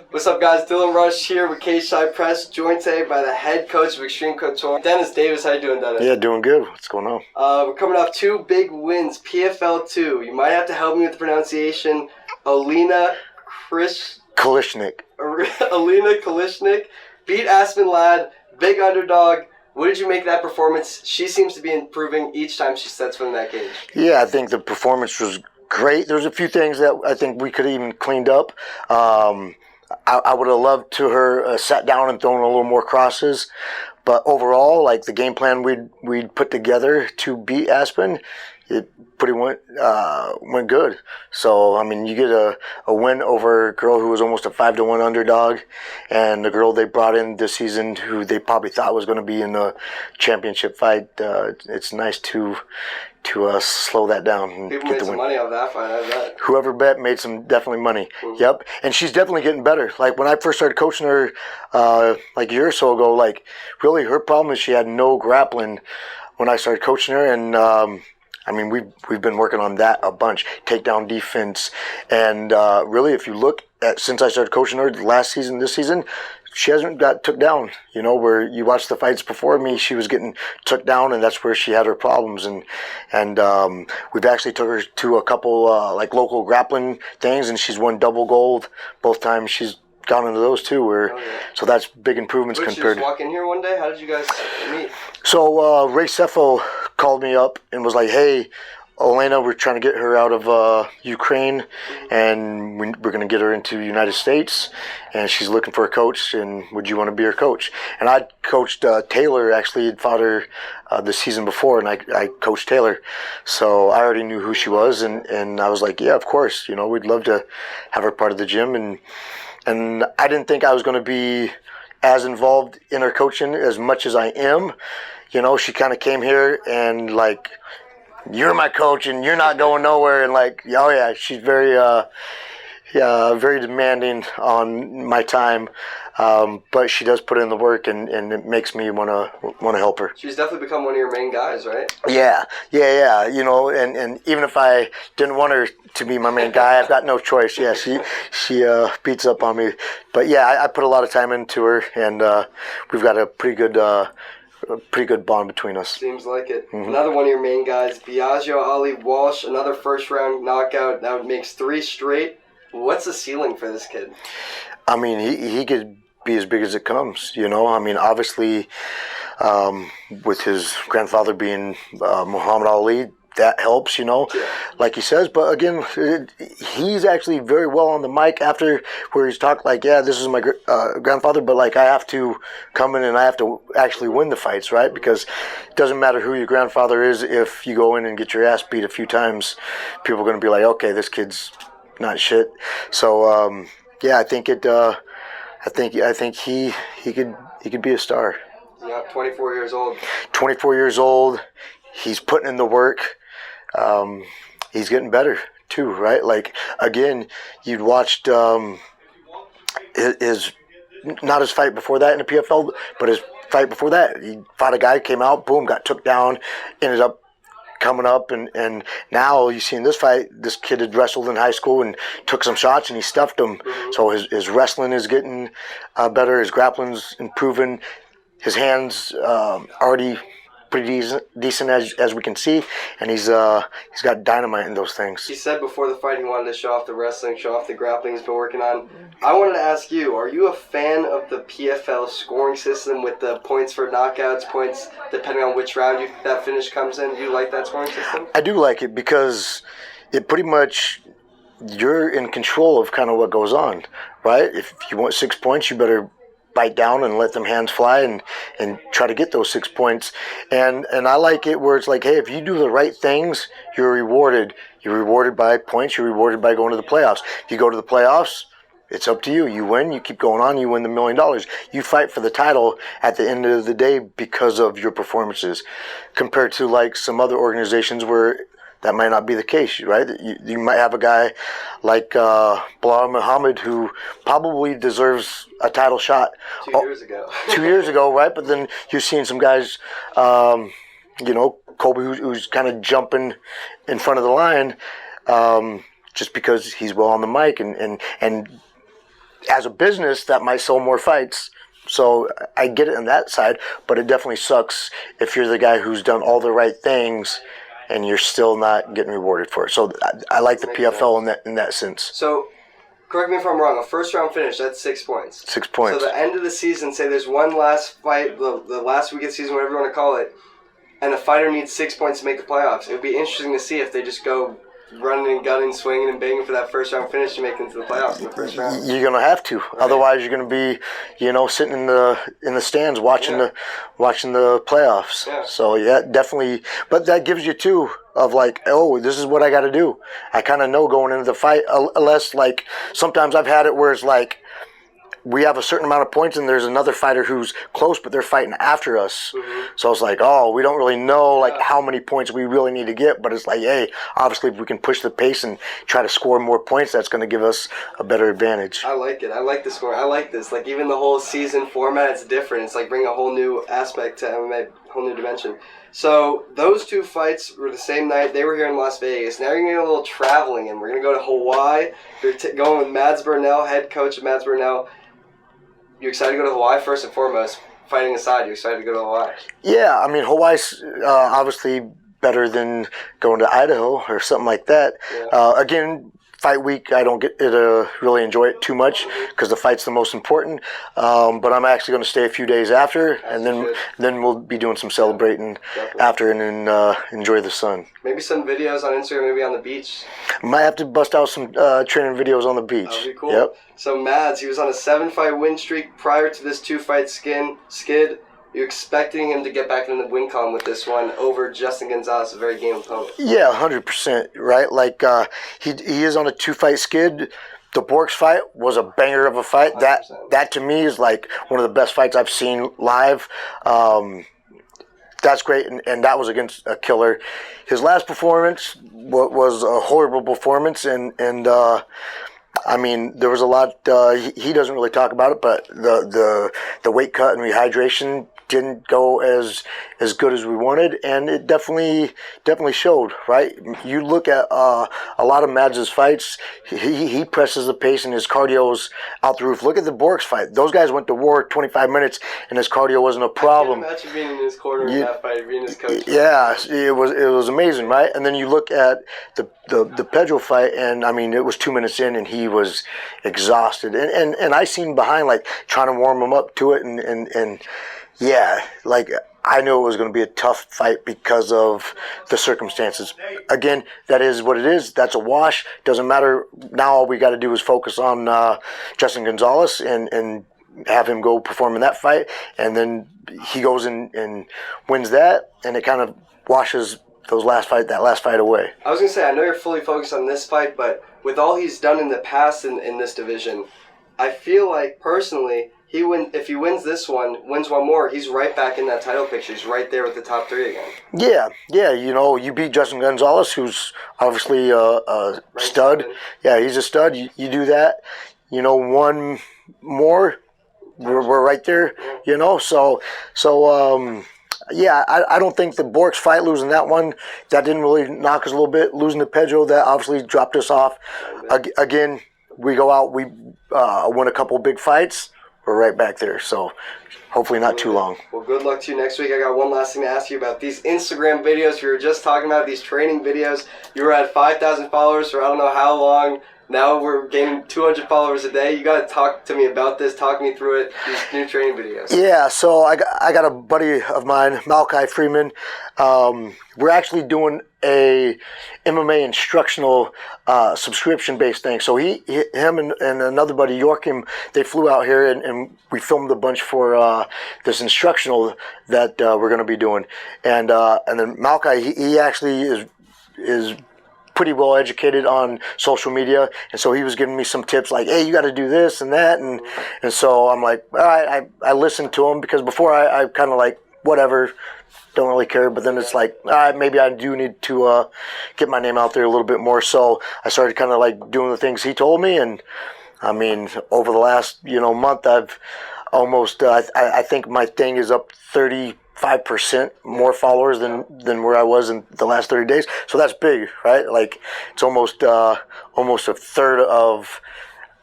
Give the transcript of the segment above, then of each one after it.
What's up, guys? Dylan Rush here with K-Side Press, joined today by the head coach of Xtreme Couture, Dennis Davis. How you doing, Dennis? Yeah, doing good. What's going on? We're coming off two big wins, PFL 2. You might have to help me with the pronunciation. Kalishnik beat Aspen Ladd, big underdog. What did you make of that performance? She seems to be improving each time she sets foot in that cage. Yeah, I think the performance was great. There's a few things that I think we could have even cleaned up. I would have loved to her sat down and thrown a little more crosses, but overall, like the game plan we'd put together to beat Aspen, it pretty went good. So I mean, you get a win over a girl who was almost a 5-1 underdog, and the girl they brought in this season who they probably thought was going to be in the championship fight. It's nice to slow that down and People get made the some win. money off that fight, I bet. Whoever bet made some definitely money. Mm-hmm. Yep, and she's definitely getting better. Like when I first started coaching her, like a year or so ago, like really her problem is she had no grappling when I started coaching her, and I mean we've been working on that a bunch, takedown defense, and really if you look at since I started coaching her last season, this season, she hasn't got took down. You know, where you watch the fights before me, she was getting took down, and that's where she had her problems. And we've actually took her to a couple like local grappling things, and she's won double gold both times. She's gone into those too. So that's big improvements compared. Did you just walk in here one day? How did you guys meet? So Ray Cepho called me up and was like, "Hey, Elena, we're trying to get her out of Ukraine, and we're going to get her into the United States, and she's looking for a coach, and would you want to be her coach?" And I coached Taylor, actually had fought her the season before, and I coached Taylor. So I already knew who she was, and I was like, yeah, of course, you know, we'd love to have her part of the gym. And I didn't think I was going to be as involved in her coaching as much as I am. You know, she kind of came here and like, you're my coach and you're not going nowhere, and like, oh yeah, she's very very demanding on my time, but she does put in the work, and it makes me want to help her. She's definitely become one of your main guys, right? Yeah, you know, and even if I didn't want her to be my main guy, I've got no choice. Yeah, she beats up on me, but yeah, I put a lot of time into her, and we've got a pretty good bond between us. Seems like it. Mm-hmm. Another one of your main guys, Biagio Ali Walsh, another first-round knockout. That makes 3 straight. What's the ceiling for this kid? I mean, he could be as big as it comes, you know? I mean, obviously, with his grandfather being Muhammad Ali, that helps, you know, like he says. But again, he's actually very well on the mic after where he's talked like, yeah, this is my grandfather, but like I have to come in and I have to actually win the fights, right? Because it doesn't matter who your grandfather is. If you go in and get your ass beat a few times, people are going to be like, okay, this kid's not shit. So yeah, I think he could be a star. Yeah, 24 years old. 24 years old. He's putting in the work. He's getting better too, right? Like again, you'd watched his not his fight before that in the PFL, but his fight before that. He fought a guy, came out, boom, got took down, ended up coming up, and now you see in this fight, this kid had wrestled in high school and took some shots and he stuffed them. So his wrestling is getting better, his grappling's improving, his hands already pretty decent as we can see, and he's got dynamite in those things. He said before the fight he wanted to show off the wrestling, show off the grappling he's been working on. I wanted to ask you, are you a fan of the PFL scoring system with the points for knockouts, points depending on which round that finish comes in? Do you like that scoring system? I do like it because it pretty much, you're in control of kind of what goes on, right? If you want 6 points, you better bite down and let them hands fly and try to get those 6 points. And I like it where it's like, hey, if you do the right things, you're rewarded. You're rewarded by points. You're rewarded by going to the playoffs. If you go to the playoffs, it's up to you. You win, you keep going on, you win the $1 million. You fight for the title at the end of the day because of your performances, compared to like some other organizations where that might not be the case, right? You might have a guy like Bilal Muhammad who probably deserves a title shot 2 years ago. 2 years ago, right? But then you're seeing some guys, you know, Kobe who's kind of jumping in front of the line just because he's well on the mic and as a business, that might sell more fights. So I get it on that side, but it definitely sucks if you're the guy who's done all the right things and you're still not getting rewarded for it. So I like the PFL in that sense. So, correct me if I'm wrong, a first round finish, that's 6 points. 6 points. So the end of the season, say there's one last fight, the last week of the season, whatever you want to call it, and a fighter needs 6 points to make the playoffs. It would be interesting to see if they just go running and gunning, swinging and banging for that first round finish to make it into the playoffs in the first round. You're gonna have to, right. Otherwise you're gonna be, sitting in the stands watching the playoffs. Yeah. So yeah, definitely. But that gives you too of like, oh, this is what I got to do. I kind of know going into the fight. Unless like sometimes I've had it where it's like, we have a certain amount of points and there's another fighter who's close, but they're fighting after us. Mm-hmm. So it's like, oh, we don't really know like how many points we really need to get, but it's like, hey, obviously if we can push the pace and try to score more points, that's going to give us a better advantage. I like it. I like the score. I like this. Like even the whole season format, it's different. It's like bring a whole new aspect to MMA, whole new dimension. So those two fights were the same night. They were here in Las Vegas. Now you're going to get a little traveling in. We're going to go to Hawaii. You're going with Mads Burnell, head coach of Mads Burnell. You excited to go to Hawaii first and foremost? Fighting aside, you excited to go to Hawaii? Yeah, I mean Hawaii's obviously better than going to Idaho or something like that. Yeah. Again, fight week, I don't get to really enjoy it too much because the fight's the most important. But I'm actually going to stay a few days after, and then we'll be doing some celebrating after, and then enjoy the sun. Maybe some videos on Instagram, maybe on the beach. Might have to bust out some training videos on the beach. That'd be cool. Yep. So Mads, he was on a 7-fight win streak prior to this 2-fight skid. You're expecting him to get back in the win column with this one over Justin Gonzalez, a very game opponent. Yeah, 100%, right? Like, he is on a 2-fight skid. The Borks fight was a banger of a fight. 100%. That to me is like one of the best fights I've seen live. That's great, and that was against a killer. His last performance was a horrible performance, and I mean, there was a lot. He doesn't really talk about it, but the weight cut and rehydration didn't go as good as we wanted, and it definitely showed. Right? You look at a lot of Mads' fights. He presses the pace, and his cardio's out the roof. Look at the Borks fight; those guys went to war 25 minutes, and his cardio wasn't a problem. I can't imagine being in his corner in that fight, being his coach. Yeah, it was amazing, right? And then you look at the Pedro fight, and I mean, it was 2 minutes in, and he was exhausted, and I seen behind like trying to warm him up to it, and yeah, like I knew it was going to be a tough fight because of the circumstances. Again, that is what it is. That's a wash. Doesn't matter. Now all we got to do is focus on Justin Gonzalez and have him go perform in that fight, and then he goes and wins that, and it kind of washes that last fight away. I was going to say, I know you're fully focused on this fight, but with all he's done in the past in this division, I feel like personally, if he wins this one, wins one more, he's right back in that title picture. He's right there with the top 3 again. Yeah, you beat Justin Gonzalez, who's obviously a stud. Yeah, he's a stud. You do that, one more, we're right there, so yeah, I don't think the Borks fight, losing that one, that didn't really knock us a little bit. Losing to Pedro, that obviously dropped us off. Again, we go out, we win a couple big fights, we're right back there. So hopefully not too long. Well, good luck to you next week. I got one last thing to ask you about these Instagram videos. We were just talking about these training videos. You were at 5,000 followers for I don't know how long. Now we're gaining 200 followers a day. You got to talk to me about this. Talk me through it. These new training videos. Yeah, so I got a buddy of mine, Malachi Freeman. We're actually doing a MMA instructional subscription-based thing. So him and another buddy, Yorkim, they flew out here and we filmed a bunch for this instructional that we're going to be doing. And then Malachi, he actually is pretty well educated on social media, and so he was giving me some tips like, hey, you got to do this and that, and so I'm like, all right, I listened to him, because before I kind of like, whatever, don't really care, but then it's like, all right, maybe I do need to get my name out there a little bit more. So I started kind of like doing the things he told me, and I mean, over the last month, I've almost I think my thing is up 35% more followers than where I was in the last 30 days. So that's big, right? Like it's almost a third of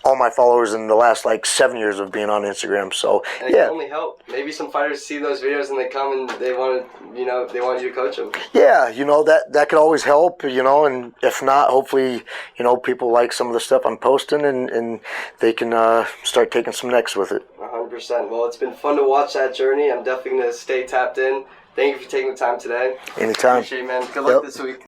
all my followers in the last like 7 years of being on Instagram. So and it can only help. Maybe some fighters see those videos and they come and they want to, they want you to coach them. Yeah, that could always help, and if not, hopefully, people like some of the stuff I'm posting and they can start taking some next with it. 100%. Well, it's been fun to watch that journey. I'm definitely going to stay tapped in. Thank you for taking the time today. Anytime. Appreciate it, man. Good luck this week.